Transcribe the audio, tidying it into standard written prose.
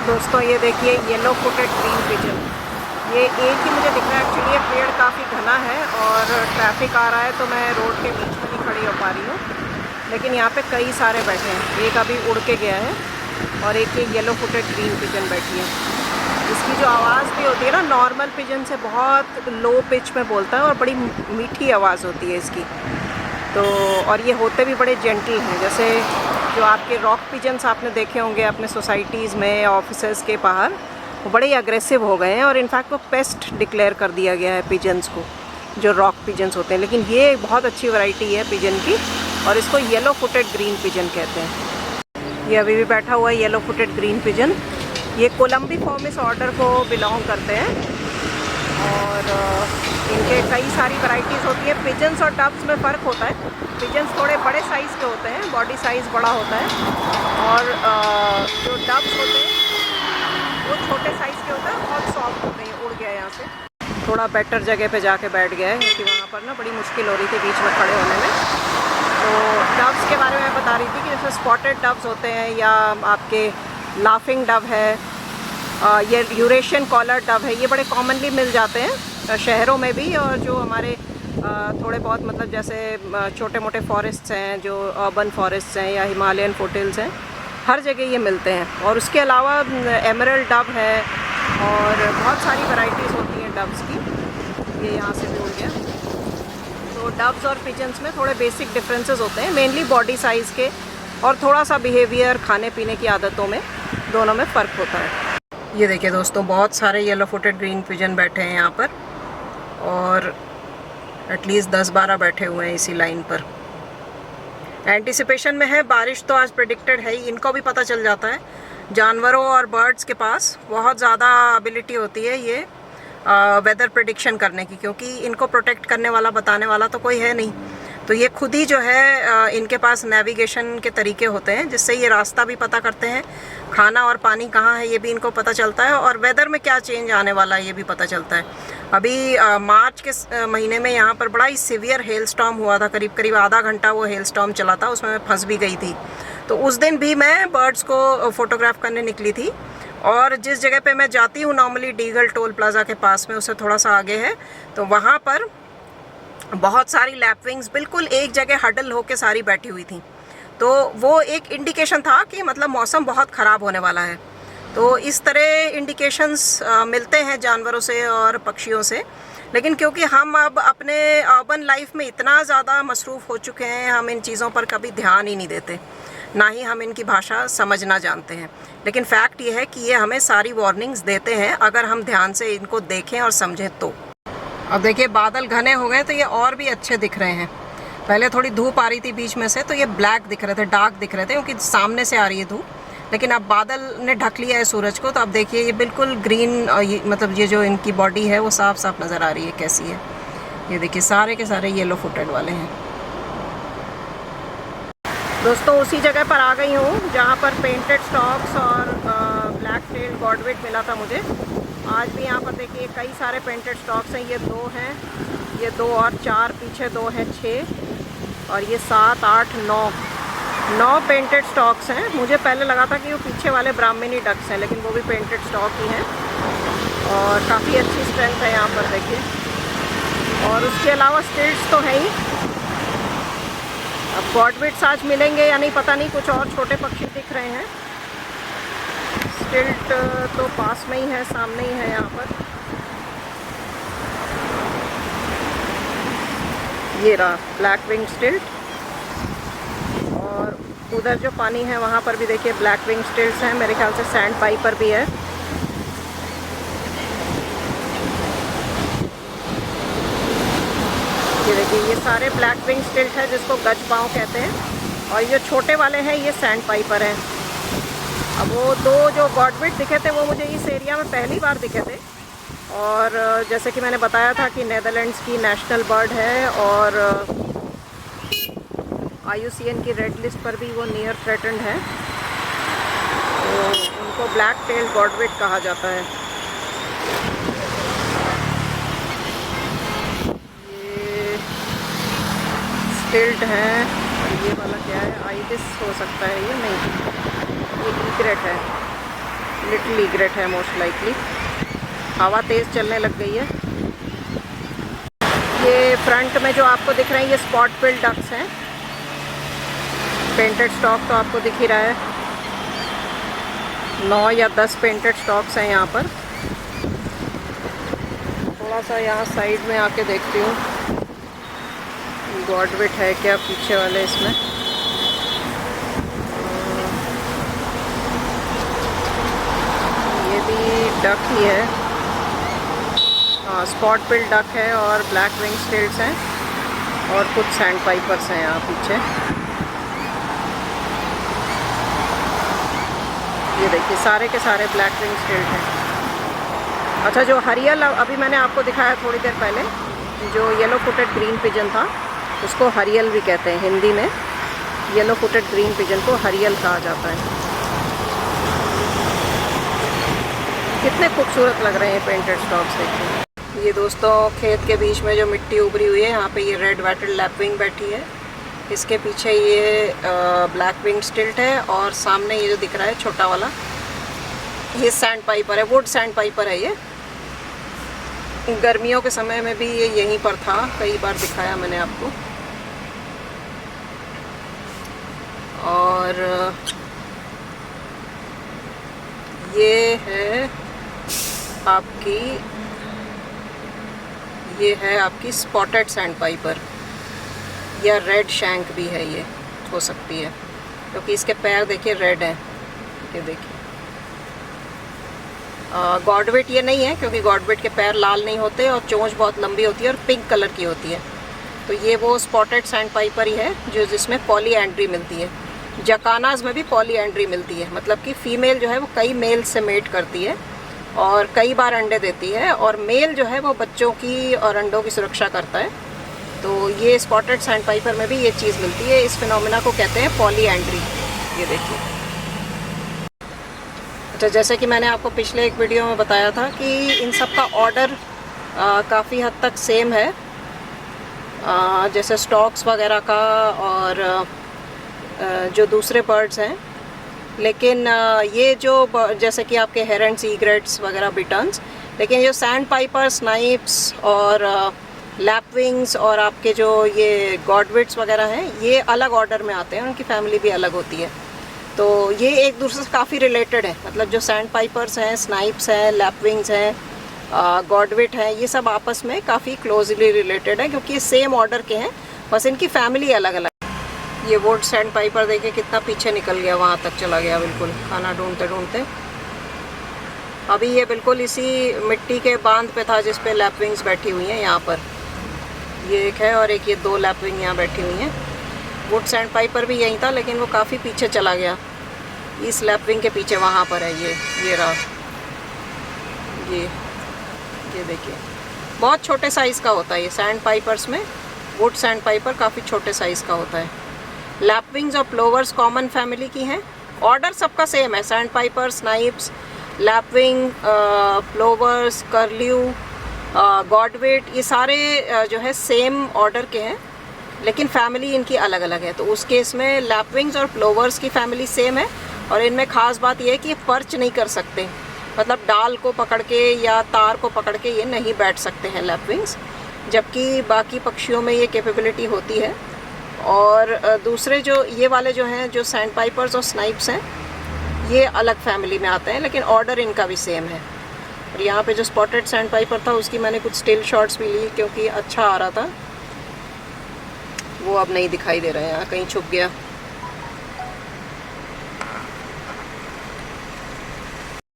दोस्तों ये देखिए येलो फुटेड ग्रीन पिजन, ये एक ही मुझे दिख रहा है। एक्चुअली ये पेड़ काफ़ी घना है और ट्रैफिक आ रहा है तो मैं रोड के बीच में नहीं खड़ी हो पा रही हूँ, लेकिन यहाँ पे कई सारे बैठे हैं। एक अभी उड़ के गया है और एक ये येलो फुटेड ग्रीन पिजन बैठी है। इसकी जो आवाज़ भी होती है ना, नॉर्मल पिजन से बहुत लो पिच में बोलता है और बड़ी मीठी आवाज़ होती है इसकी। तो और ये होते भी बड़े जेंटल हैं, जैसे जो आपके रॉक पिजन्स आपने देखे होंगे अपने सोसाइटीज़ में, ऑफिसेज़ के बाहर, वो बड़े ही अग्रेसिव हो गए हैं और इनफैक्ट वो पेस्ट डिक्लेयर कर दिया गया है पिजन्स को, जो रॉक पिजन्स होते हैं। लेकिन ये बहुत अच्छी वैरायटी है पिजन की और इसको येलो फुटेड ग्रीन पिजन कहते हैं। ये अभी भी बैठा हुआ है येलो फुटेड ग्रीन पिजन। ये कोलम्बिफॉर्मिस ऑर्डर को बिलोंग करते हैं और इनके कई सारी वैरायटीज़ होती है। पिजन्स और डव्स में फ़र्क होता है। पिजन्स थोड़े बड़े साइज़ के होते हैं, बॉडी साइज़ बड़ा होता है, और जो डव्स होते हैं वो छोटे साइज़ के होते हैं, बहुत सॉफ्ट होते हैं। उड़ गया यहाँ से, थोड़ा बेटर जगह पे जाके बैठ गया है क्योंकि वहाँ पर ना बड़ी मुश्किल हो रही थी बीच में खड़े होने में। तो डव्स के बारे में मैं बता रही थी कि जैसे स्पॉटेड डव्स होते हैं या आपके लाफिंग डव है, ये यूरेशियन कॉलर डव है, ये बड़े कॉमनली मिल जाते हैं शहरों में भी, और जो हमारे थोड़े बहुत मतलब जैसे छोटे मोटे फॉरेस्ट्स हैं, जो अर्बन फॉरेस्ट्स हैं या हिमालयन फुटहिल्स हैं, हर जगह ये मिलते हैं। और उसके अलावा एमरल्ड डव है और बहुत सारी वैरायटीज़ होती हैं डव्स की। ये यहाँ से भी उड़ गया। तो डव्स और पिजन्स में थोड़े बेसिक डिफरेंसेस होते हैं, मेनली बॉडी साइज़ के और थोड़ा सा बिहेवियर, खाने पीने की आदतों में, दोनों में फ़र्क होता है। ये देखिए दोस्तों, बहुत सारे येलो फुटेड ग्रीन पिजन बैठे हैं यहाँ पर और एटलीस्ट 10-12 बैठे हुए हैं इसी लाइन पर। एंटिसिपेशन में है, बारिश तो आज प्रेडिक्टेड है ही। इनको भी पता चल जाता है, जानवरों और बर्ड्स के पास बहुत ज़्यादा एबिलिटी होती है ये वेदर प्रेडिक्शन करने की, क्योंकि इनको प्रोटेक्ट करने वाला, बताने वाला तो कोई है नहीं। तो ये खुद ही जो है इनके पास नेविगेशन के तरीके होते हैं जिससे ये रास्ता भी पता करते हैं, खाना और पानी कहाँ है ये भी इनको पता चलता है, और वेदर में क्या चेंज आने वाला है ये भी पता चलता है। अभी मार्च के महीने में यहाँ पर बड़ा ही सीवियर हेल स्टॉर्म हुआ था, करीब करीब आधा घंटा वो हेल स्टॉर्म चला था, उसमें मैं फंस भी गई थी। तो उस दिन भी मैं बर्ड्स को फ़ोटोग्राफ करने निकली थी, और जिस जगह पे मैं जाती हूँ नॉर्मली, डीगल टोल प्लाज़ा के पास में, उससे थोड़ा सा आगे है, तो वहाँ पर बहुत सारी लैपविंग्स बिल्कुल एक जगह हडल होके सारी बैठी हुई थी। तो वो एक इंडिकेशन था कि मतलब मौसम बहुत ख़राब होने वाला है। तो इस तरह इंडिकेशंस मिलते हैं जानवरों से और पक्षियों से, लेकिन क्योंकि हम अब अपने अर्बन लाइफ में इतना ज़्यादा मसरूफ़ हो चुके हैं, हम इन चीज़ों पर कभी ध्यान ही नहीं देते, ना ही हम इनकी भाषा समझना जानते हैं। लेकिन फैक्ट ये है कि ये हमें सारी वार्निंग्स देते हैं अगर हम ध्यान से इनको देखें और समझें तो। अब देखिए बादल घने हो गए तो ये और भी अच्छे दिख रहे हैं। पहले थोड़ी धूप आ रही थी बीच में से तो ये ब्लैक दिख रहे थे, डार्क दिख रहे थे, क्योंकि सामने से आ रही है धूप। लेकिन अब बादल ने ढक लिया है सूरज को, तो अब देखिए ये बिल्कुल ग्रीन, मतलब ये जो इनकी बॉडी है वो साफ साफ नज़र आ रही है कैसी है। ये देखिए सारे के सारे येलो फुटेड वाले हैं। दोस्तों उसी जगह पर आ गई हूँ जहाँ पर पेंटेड स्टॉक्स और ब्लैक टेल्ड गॉडविट मिला था मुझे। आज भी यहाँ पर देखिए कई सारे पेंटेड स्टॉक्स हैं। ये 2 हैं, ये 2 और 4, पीछे 2 हैं, 6 और ये 7, 8, 9 पेंटेड स्टॉक्स हैं। मुझे पहले लगा था कि वो पीछे वाले ब्राह्मणी डक्स हैं, लेकिन वो भी पेंटेड स्टॉक ही हैं और काफ़ी अच्छी स्ट्रेंथ है यहाँ पर देखिए। और उसके अलावा स्टिल्ट्स तो है ही। अब गॉडविट्स आज मिलेंगे या नहीं पता नहीं, कुछ और छोटे पक्षी दिख रहे हैं। स्टिल्ट तो पास में ही है, सामने ही है यहाँ पर। ये रहा ब्लैक विंग स्टिल्ट, और उधर जो पानी है वहाँ पर भी देखिए ब्लैक विंग स्टिल्ट्स हैं। मेरे ख्याल से सैंड पाइपर भी है। ये देखिए ये सारे ब्लैक विंग स्टिल्ट है जिसको गजपांव कहते हैं, और ये छोटे वाले हैं ये सैंड पाइपर हैं। अब वो 2 जो गॉडविट दिखे थे वो मुझे इस एरिया में पहली बार दिखे थे, और जैसे कि मैंने बताया था कि नेदरलैंड्स की नेशनल बर्ड है और IUCN की रेड लिस्ट पर भी वो नियर थ्रेटन्ड है, तो उनको ब्लैक टेल्ड गॉडविट कहा जाता है। ये स्टिल्ट हैं, और ये वाला क्या है, आइबिस हो सकता है, ये नहीं, ये ईग्रेट है। लिटिल ईग्रेट है मोस्ट लाइकली। हवा तेज़ चलने लग गई है। ये फ्रंट में जो आपको दिख रहे हैं ये स्पॉट बिल डक्स हैं। पेंटेड स्टॉक तो आपको दिख ही रहा है, 9 या 10 पेंटेड स्टॉक्स हैं यहाँ पर। थोड़ा सा यहाँ साइड में आके देखती हूँ गॉडविट है क्या पीछे वाले इसमें। ये भी डक ही है, हाँ स्पॉट बिल डक है और ब्लैक विंग स्टिल्ट्स हैं और कुछ सैंड पाइपर्स हैं यहाँ पीछे। ये देखिए सारे के सारे ब्लैक विंग स्टिल्ट हैं। अच्छा, जो हरियल अभी मैंने आपको दिखाया थोड़ी देर पहले, जो येलो फुटेड ग्रीन पिजन था उसको हरियल भी कहते हैं हिंदी में। येलो फुटेड ग्रीन पिजन को हरियल कहा जाता है। कितने खूबसूरत लग रहे हैं पेंटेड स्टॉक्स देखिए। ये दोस्तों खेत के बीच में जो मिट्टी उभरी हुई है यहाँ पे ये रेड वेटेड लैपविंग बैठी है। इसके पीछे ये ब्लैक विंग स्टिल्ट है और सामने ये जो दिख रहा है छोटा वाला ये सैंड पाइपर है, वुड सैंड पाइपर है। ये गर्मियों के समय में भी ये यहीं पर था, कई बार दिखाया मैंने आपको। और ये है आपकी स्पॉटेड सैंड पाइपर या रेड शैंक भी है, ये हो सकती है क्योंकि इसके पैर देखिए रेड हैं। ये देखिए गॉडविट ये नहीं है क्योंकि गॉडविट के पैर लाल नहीं होते और चोंच बहुत लंबी होती है और पिंक कलर की होती है। तो ये वो स्पॉटेड सैंड पाइपर ही है जो जिसमें पॉलीएंड्री मिलती है। जकानाज में भी पॉलीएंड्री मिलती है, मतलब कि फ़ीमेल जो है वो कई मेल से मेट करती है और कई बार अंडे देती है और मेल जो है वो बच्चों की और अंडों की सुरक्षा करता है। तो ये स्पॉटेड सैंड पाइपर में भी ये चीज़ मिलती है। इस फिनोमेना को कहते हैं पॉलीएंड्री। ये देखिए। अच्छा, जैसे कि मैंने आपको पिछले एक वीडियो में बताया था कि इन सब का ऑर्डर काफ़ी हद तक सेम है, जैसे स्टॉक्स वगैरह का और जो दूसरे बर्ड्स हैं। लेकिन ये जो जैसे कि आपके हेरन्स, ईग्रेट्स वगैरह, बिटर्न्स, लेकिन जो सैंड पाइपर, स्नाइप्स और लैपविंग्स और आपके जो ये गॉडविट्स वगैरह हैं ये अलग ऑर्डर में आते हैं, उनकी फैमिली भी अलग होती है। तो ये एक दूसरे से काफ़ी रिलेटेड है, मतलब जो सैंड पाइपर्स हैं, स्नाइप्स हैं, लैपविंग्स हैं, गॉडविट हैं, ये सब आपस में काफ़ी क्लोजली रिलेटेड है क्योंकि ये सेम ऑर्डर के हैं, बस इनकी फैमिली अलग अलग। ये वुड सैंड पाइपर देखिए कितना पीछे निकल गया, वहाँ तक चला गया बिल्कुल खाना ढूंढते ढूंढते। अभी ये बिल्कुल इसी मिट्टी के बांध पे था जिस पे लैपविंग्स बैठी हुई हैं। यहाँ पर ये एक है और एक ये 2 लैपविंग यहाँ बैठी हुई हैं। वुड सैंड पाइपर भी यहीं था लेकिन वो काफ़ी पीछे चला गया, इस लैपविंग के पीछे वहाँ पर है। ये रहा, ये देखिए बहुत छोटे साइज़ का होता है ये सैंड पाइपर्स में। वुड सैंड पाइपर काफ़ी छोटे साइज़ का होता है। लैपविंग्स और प्लोवर्स कॉमन फैमिली की हैं। ऑर्डर सबका सेम है, sandpiper, snipes, lapwing, plovers, curlew, godwit, ये सारे जो है सेम ऑर्डर के हैं लेकिन फैमिली इनकी अलग अलग है। तो उस केस में लैपविंग्स और प्लोवर्स की फैमिली सेम है और इनमें ख़ास बात यह है कि ये पर्च नहीं कर सकते, मतलब डाल को पकड़ के या तार को पकड़ के ये नहीं बैठ सकते हैं लैपविंग्स, जबकि बाकी पक्षियों में ये कैपेबिलिटी होती है। और दूसरे जो ये वाले जो हैं, जो सैंड पाइपर्स और स्नाइप्स हैं, ये अलग फैमिली में आते हैं लेकिन ऑर्डर इनका भी सेम है। और यहाँ पे जो स्पॉटेड सैंड पाइपर था उसकी मैंने कुछ स्टिल शॉट्स भी ली क्योंकि अच्छा आ रहा था। वो अब नहीं दिखाई दे रहा है, यहाँ कहीं छुप गया।